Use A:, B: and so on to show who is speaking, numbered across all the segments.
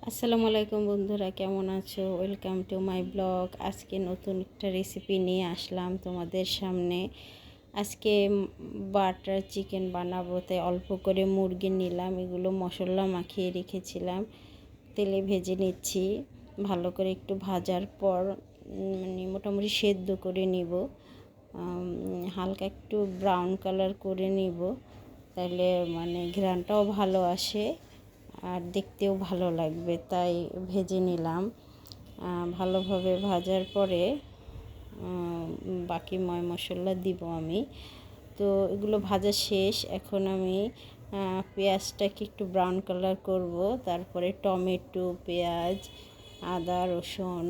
A: আসসালামু আলাইকুম বন্ধুরা, কেমন আছো? Welcome to my blog. আজকে নতুন একটা রেসিপি নিয়ে আসলাম তোমাদের সামনে। আজকে বাটার চিকেন বানাবো, তাই অল্প করে মুরগি নিলাম। এগুলো মশলা মাখিয়ে রেখেছিলাম, তেলে ভেজে নিচ্ছি। ভালো করে একটু ভাজার পর মানে মোটামুটি সেদ্ধ করে নিব। হালকা একটু ব্রাউন কালার করে নিব, তাহলে মানে ঘ্রাণটাও ভালো আসে আর দেখতেও ভালো লাগবে, তাই ভেজে নিলাম। ভালোভাবে ভাজার পরে বাকি মশলা দিব আমি। তো এগুলো ভাজা শেষ। এখন আমি পেঁয়াজটাকে একটু ব্রাউন কালার করব, তারপরে টমেটো, পেঁয়াজ, আদা, রসুন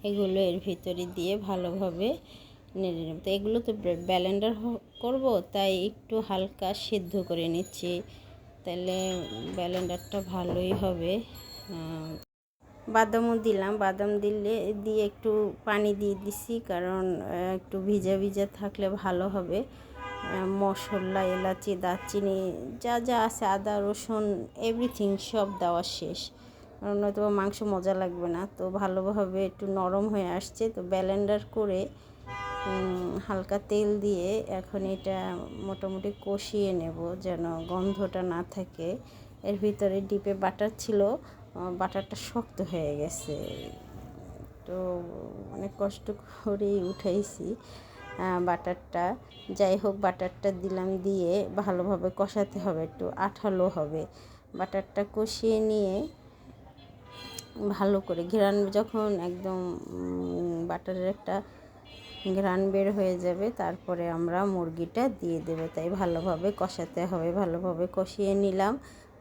A: এগুলো এর ভিতরে দিয়ে ভালোভাবে নেড়ে নেব। তো এগুলো তো ব্লেন্ডার করব, তাই একটু হালকা সিদ্ধ করে নিচ্ছি, তাহলে ব্লেন্ডারটা ভালোই হবে। বাদামও দিলাম, বাদাম দিয়ে একটু পানি দিয়ে দিছি, কারণ একটু ভিজা ভিজা থাকলে ভালো হবে। মশলা, এলাচি, দারচিনি যা যা আছে, আদা, রসুন এভরিথিং সব দেওয়া শেষ, কারণ নয়তো মাংস মজা লাগবে না। তো ভালোভাবে একটু নরম হয়ে আসছে, তো ব্লেন্ডার করে হালকা তেল দিয়ে এখন এটা মোটামুটি কষিয়ে নেব, যেন গন্ধটা না থাকে। এর ভিতরে ডিপে বাটার ছিল, বাটারটা শক্ত হয়ে গেছে, তো অনেক কষ্ট করেই উঠাইছি বাটারটা। যাই হোক, বাটারটা দিলাম, দিয়ে ভালোভাবে কষাতে হবে, একটু আঠালো হবে। বাটারটা কষিয়ে নিয়ে ভালো করে ঘ্রাণ যখন একদম বাটারের একটা ঘ্রাণ বের হয়ে যাবে, তারপরে আমরা মুরগিটা দিয়ে দেব। তাই ভালোভাবে কষাতে হবে। ভালোভাবে কষিয়ে নিলাম,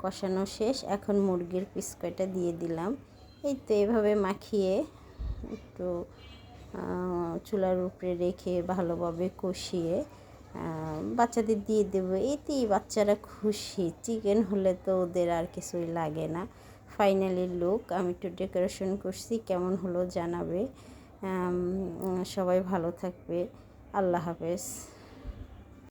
A: কষানো শেষ। এখন মুরগির পিস কয়টা দিয়ে দিলাম। এই তো এভাবে মাখিয়ে একটু চুলার উপরে রেখে ভালোভাবে কষিয়ে বাচ্চাদের দিয়ে দেবো। এতেই বাচ্চারা খুশি। চিকেন হলে তো ওদের আর কিছুই লাগে না। ফাইনালি লুক, আমি একটু ডেকোরেশন করছি, কেমন হলো জানাবে। সবাই ভালো থাকবে। আল্লাহ হাফেজ।